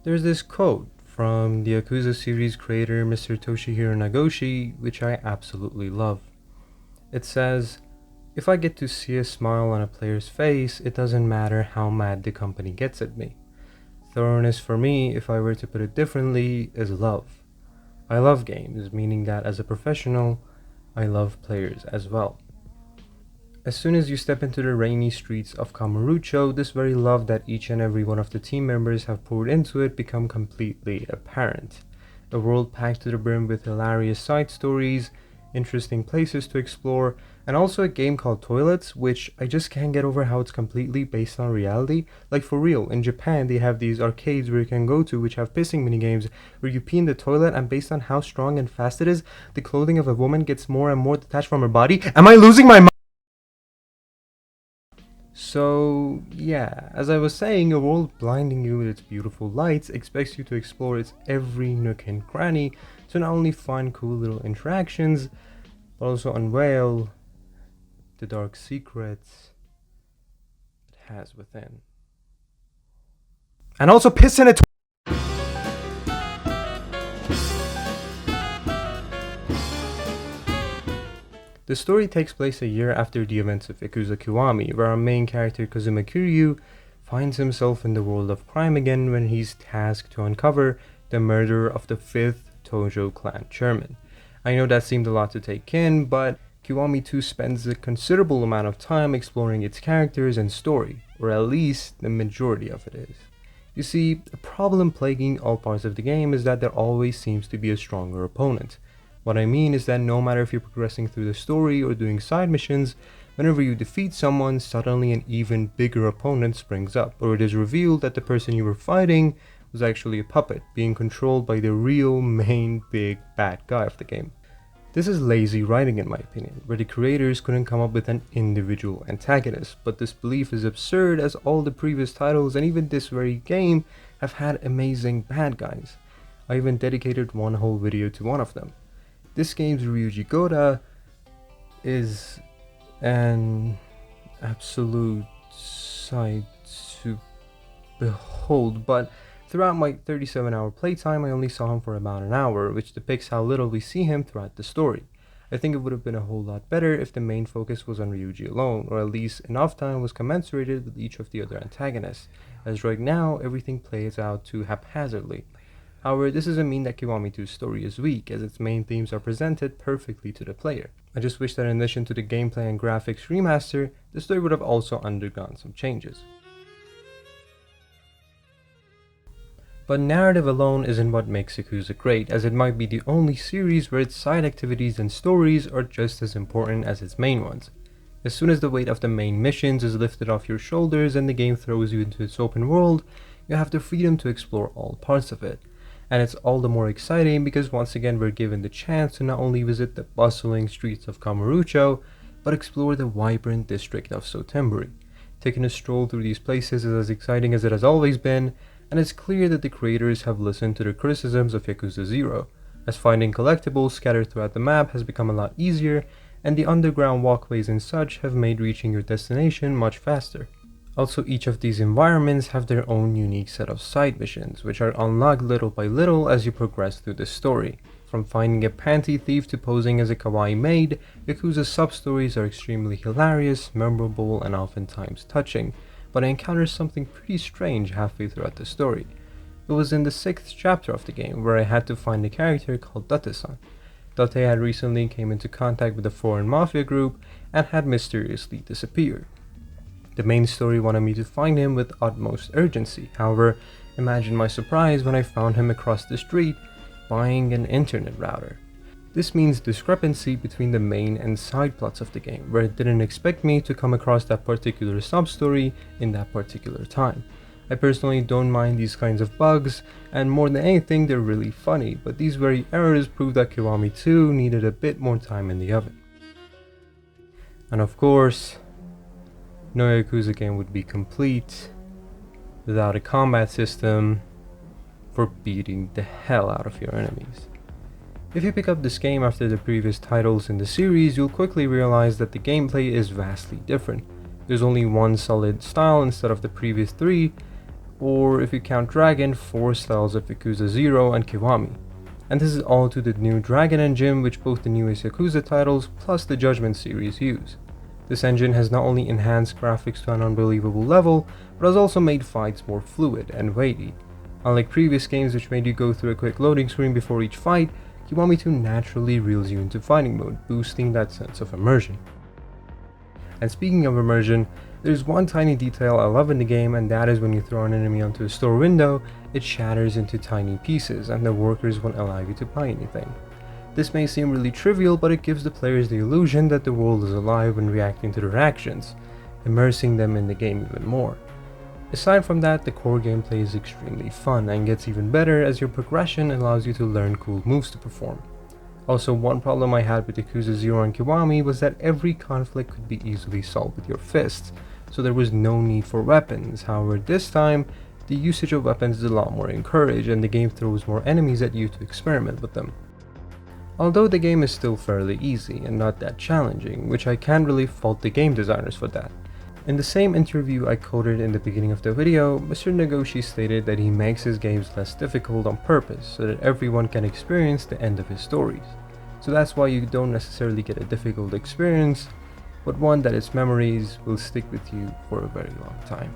There's this quote from the Yakuza series creator Mr. Toshihiro Nagoshi, which I absolutely love. It says, "If I get to see a smile on a player's face, it doesn't matter how mad the company gets at me. Thoroughness for me, if I were to put it differently, is love. I love games, meaning that as a professional, I love players as well." As soon as you step into the rainy streets of Kamurocho, this very love that each and every one of the team members have poured into it become completely apparent. A world packed to the brim with hilarious side stories, interesting places to explore, and also a game called Toilets, which I just can't get over how it's completely based on reality. Like for real, in Japan they have these arcades where you can go to which have pissing minigames where you pee in the toilet, and based on how strong and fast it is, the clothing of a woman gets more and more detached from her body. Am I losing my mind? So, yeah, as I was saying, a world blinding you with its beautiful lights expects you to explore its every nook and cranny to not only find cool little interactions, but also unveil the dark secrets it has within. And also piss in it. The story takes place a year after the events of Yakuza Kiwami, where our main character Kazuma Kiryu finds himself in the world of crime again when he's tasked to uncover the murder of the 5th Tojo clan chairman. I know that seemed a lot to take in, but Kiwami 2 spends a considerable amount of time exploring its characters and story, or at least the majority of it is. You see, a problem plaguing all parts of the game is that there always seems to be a stronger opponent. What I mean is that no matter if you're progressing through the story or doing side missions, whenever you defeat someone, suddenly an even bigger opponent springs up, or it is revealed that the person you were fighting was actually a puppet, being controlled by the real main big bad guy of the game. This is lazy writing in my opinion, where the creators couldn't come up with an individual antagonist, but this belief is absurd as all the previous titles and even this very game have had amazing bad guys. I even dedicated one whole video to one of them. This game's Ryuji is an absolute sight to behold, but throughout my 37-hour playtime I only saw him for about an hour, which depicts how little we see him throughout the story. I think it would have been a whole lot better if the main focus was on Ryuji alone, or at least enough time was commensurated with each of the other antagonists, as right now everything plays out too haphazardly. However, this doesn't mean that Kiwami 2's story is weak, as its main themes are presented perfectly to the player. I just wish that in addition to the gameplay and graphics remaster, the story would have also undergone some changes. But narrative alone isn't what makes Yakuza great, as it might be the only series where its side activities and stories are just as important as its main ones. As soon as the weight of the main missions is lifted off your shoulders and the game throws you into its open world, you have the freedom to explore all parts of it. And it's all the more exciting because once again we're given the chance to not only visit the bustling streets of Kamurocho, but explore the vibrant district of Sotenbori. Taking a stroll through these places is as exciting as it has always been, and it's clear that the creators have listened to the criticisms of Yakuza 0, as finding collectibles scattered throughout the map has become a lot easier, and the underground walkways and such have made reaching your destination much faster. Also, each of these environments have their own unique set of side missions, which are unlocked little by little as you progress through the story. From finding a panty thief to posing as a kawaii maid, Yakuza's sub-stories are extremely hilarious, memorable, and oftentimes touching, but I encountered something pretty strange halfway throughout the story. It was in the 6th chapter of the game, where I had to find a character called Date-san. Date had recently came into contact with a foreign mafia group and had mysteriously disappeared. The main story wanted me to find him with utmost urgency. However, imagine my surprise when I found him across the street buying an internet router. This means discrepancy between the main and side plots of the game, where it didn't expect me to come across that particular sub-story in that particular time. I personally don't mind these kinds of bugs, and more than anything they're really funny, but these very errors prove that Kiwami 2 needed a bit more time in the oven. And of course, no Yakuza game would be complete without a combat system for beating the hell out of your enemies. If you pick up this game after the previous titles in the series, you'll quickly realize that the gameplay is vastly different. There's only one solid style instead of the previous 3, or if you count Dragon, 4 styles of Yakuza 0 and Kiwami. And this is all to the new Dragon engine which both the newest Yakuza titles plus the Judgment series use. This engine has not only enhanced graphics to an unbelievable level, but has also made fights more fluid and weighty. Unlike previous games which made you go through a quick loading screen before each fight, Kiwami 2 naturally reels you into fighting mode, boosting that sense of immersion. And speaking of immersion, there's one tiny detail I love in the game, and that is when you throw an enemy onto a store window, it shatters into tiny pieces and the workers won't allow you to buy anything. This may seem really trivial, but it gives the players the illusion that the world is alive when reacting to their actions, immersing them in the game even more. Aside from that, the core gameplay is extremely fun and gets even better as your progression allows you to learn cool moves to perform. Also, one problem I had with Yakuza 0 and Kiwami was that every conflict could be easily solved with your fists, so there was no need for weapons. However, this time, the usage of weapons is a lot more encouraged and the game throws more enemies at you to experiment with them. Although the game is still fairly easy and not that challenging, which I can't really fault the game designers for that. In the same interview I quoted in the beginning of the video, Mr. Nagoshi stated that he makes his games less difficult on purpose so that everyone can experience the end of his stories. So that's why you don't necessarily get a difficult experience, but one that its memories will stick with you for a very long time.